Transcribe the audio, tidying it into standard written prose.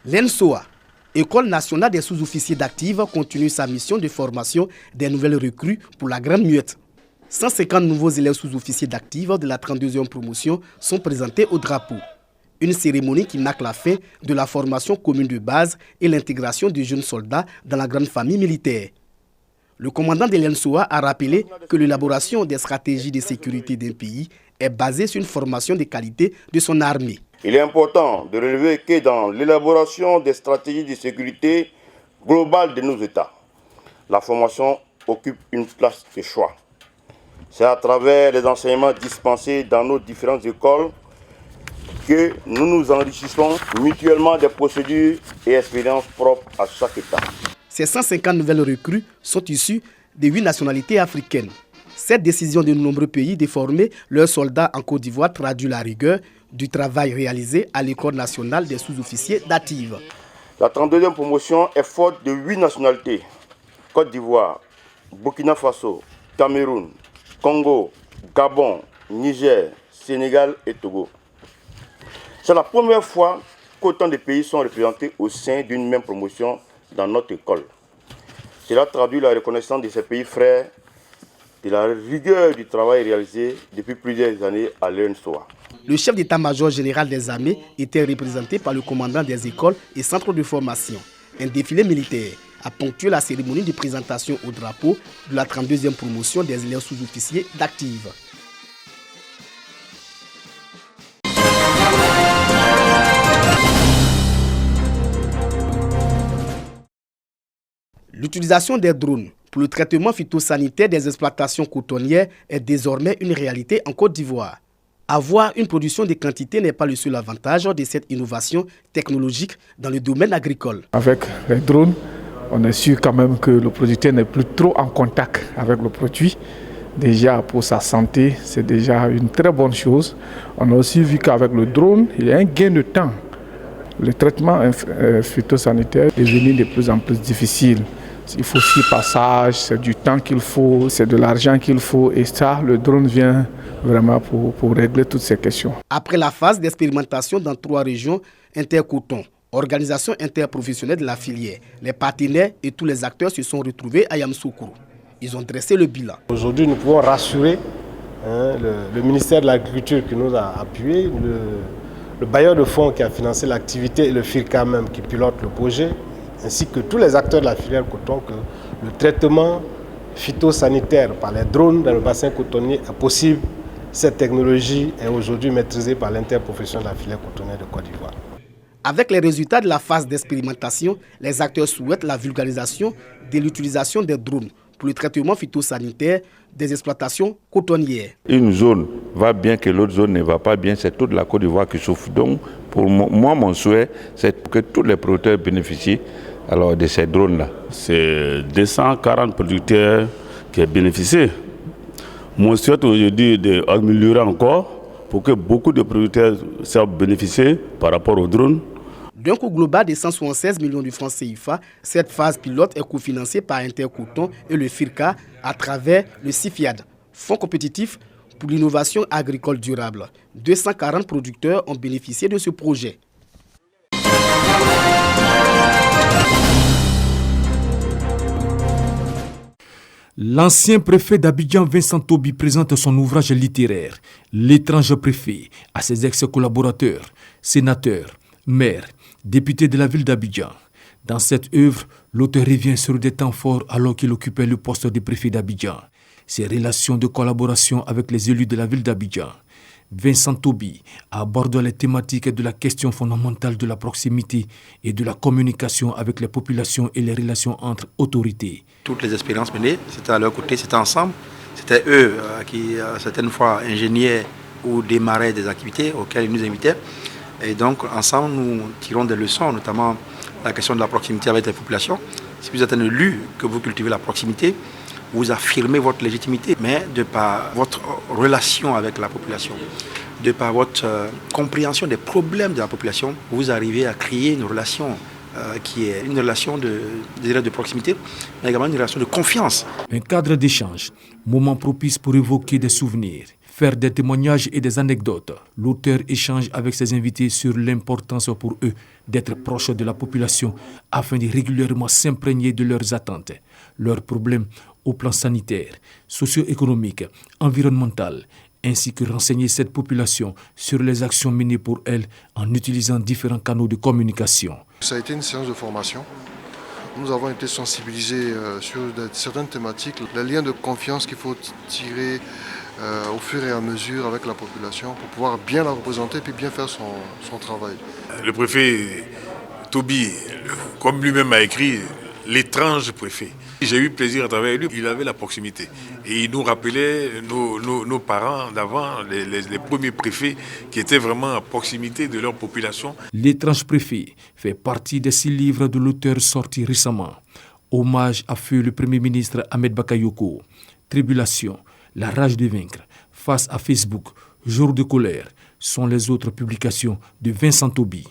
L'ENSOA, École nationale des sous-officiers d'active, continue sa mission de formation des nouvelles recrues pour la Grande Muette. 150 nouveaux élèves sous-officiers d'active de la 32e promotion sont présentés au drapeau. Une cérémonie qui marque la fin de la formation commune de base et l'intégration des jeunes soldats dans la grande famille militaire. Le commandant de l'ENSOA a rappelé que l'élaboration des stratégies de sécurité d'un pays est basée sur une formation de qualité de son armée. Il est important de relever que dans l'élaboration des stratégies de sécurité globale de nos États, la formation occupe une place de choix. C'est à travers les enseignements dispensés dans nos différentes écoles que nous nous enrichissons mutuellement des procédures et expériences propres à chaque État. Ces 150 nouvelles recrues sont issues de 8 nationalités africaines. Cette décision de nombreux pays de former leurs soldats en Côte d'Ivoire traduit la rigueur du travail réalisé à l'École nationale des sous-officiers d'active. La 32e promotion est forte de 8 nationalités. Côte d'Ivoire, Burkina Faso, Cameroun, Congo, Gabon, Niger, Sénégal et Togo. C'est la première fois qu'autant de pays sont représentés au sein d'une même promotion dans notre école. Cela traduit la reconnaissance de ces pays frères de la rigueur du travail réalisé depuis plusieurs années à l'ENSOA. Le chef d'état-major général des armées était représenté par le commandant des écoles et centres de formation. Un défilé militaire a ponctué la cérémonie de présentation au drapeau de la 32e promotion des élèves sous-officiers d'active. L'utilisation des drones pour le traitement phytosanitaire des exploitations cotonnières est désormais une réalité en Côte d'Ivoire. Avoir une production de quantité n'est pas le seul avantage de cette innovation technologique dans le domaine agricole. Avec les drones, on est sûr quand même que le producteur n'est plus trop en contact avec le produit. Déjà pour sa santé, c'est déjà une très bonne chose. On a aussi vu qu'avec le drone, il y a un gain de temps. Le traitement phytosanitaire est devenu de plus en plus difficile. Il faut 6 passages, c'est du temps qu'il faut, c'est de l'argent qu'il faut. Et ça, le drone vient vraiment pour régler toutes ces questions. Après la phase d'expérimentation dans 3 régions, Intercoton, organisation interprofessionnelle de la filière, les partenaires et tous les acteurs se sont retrouvés à Yamoussoukro. Ils ont dressé le bilan. Aujourd'hui, nous pouvons rassurer le ministère de l'Agriculture qui nous a appuyés, le bailleur de fonds qui a financé l'activité et le FIRCA même qui pilote le projet, ainsi que tous les acteurs de la filière coton, que le traitement phytosanitaire par les drones dans le bassin cotonnier est possible. Cette technologie est aujourd'hui maîtrisée par l'interprofession de la filière cotonnière de Côte d'Ivoire. Avec les résultats de la phase d'expérimentation, les acteurs souhaitent la vulgarisation de l'utilisation des drones pour le traitement phytosanitaire des exploitations cotonnières. Une zone va bien que l'autre zone ne va pas bien, c'est toute la Côte d'Ivoire qui souffre. Donc, pour moi, mon souhait, c'est que tous les producteurs bénéficient alors, de ces drones-là. C'est 240 producteurs qui ont bénéficié. Mon souhait aujourd'hui d'améliorer encore pour que beaucoup de producteurs puissent bénéficier par rapport aux drones. D'un coût global de 176 millions de francs CFA, cette phase pilote est cofinancée par Intercoton et le FIRCA à travers le CIFIAD, Fonds compétitif pour l'innovation agricole durable. 240 producteurs ont bénéficié de ce projet. L'ancien préfet d'Abidjan, Vincent Tobi, présente son ouvrage littéraire « L'étrange préfet » à ses ex-collaborateurs, sénateurs, maires, députés de la ville d'Abidjan. Dans cette œuvre, l'auteur revient sur des temps forts alors qu'il occupait le poste de préfet d'Abidjan. Ses relations de collaboration avec les élus de la ville d'Abidjan. Vincent Tobi aborde les thématiques de la question fondamentale de la proximité et de la communication avec les populations et les relations entre autorités. Toutes les expériences menées, c'était à leur côté, c'était ensemble. C'était eux qui, certaines fois, ingéniaient ou démarraient des activités auxquelles ils nous invitaient. Et donc, ensemble, nous tirons des leçons, notamment la question de la proximité avec les populations. Si vous êtes un élu, que vous cultivez la proximité, vous affirmez votre légitimité, mais de par votre relation avec la population, de par votre compréhension des problèmes de la population, vous arrivez à créer une relation qui est une relation de proximité, mais également une relation de confiance. Un cadre d'échange, moment propice pour évoquer des souvenirs, faire des témoignages et des anecdotes. L'auteur échange avec ses invités sur l'importance pour eux d'être proches de la population afin de régulièrement s'imprégner de leurs attentes, leurs problèmes au plan sanitaire, socio-économique, environnemental, ainsi que renseigner cette population sur les actions menées pour elle en utilisant différents canaux de communication. Ça a été une séance de formation. Nous avons été sensibilisés sur certaines thématiques, les liens de confiance qu'il faut tirer au fur et à mesure avec la population pour pouvoir bien la représenter et bien faire son travail. Le préfet Toby, comme lui-même a écrit, l'étrange préfet. J'ai eu plaisir à travailler avec lui, il avait la proximité. Et il nous rappelait nos parents d'avant, les premiers préfets qui étaient vraiment à proximité de leur population. L'étrange préfet fait partie des 6 livres de l'auteur sortis récemment. Hommage à feu le Premier ministre Ahmed Bakayoko. Tribulation, la rage de vaincre, face à Facebook, Jour de colère, sont les autres publications de Vincent Toby.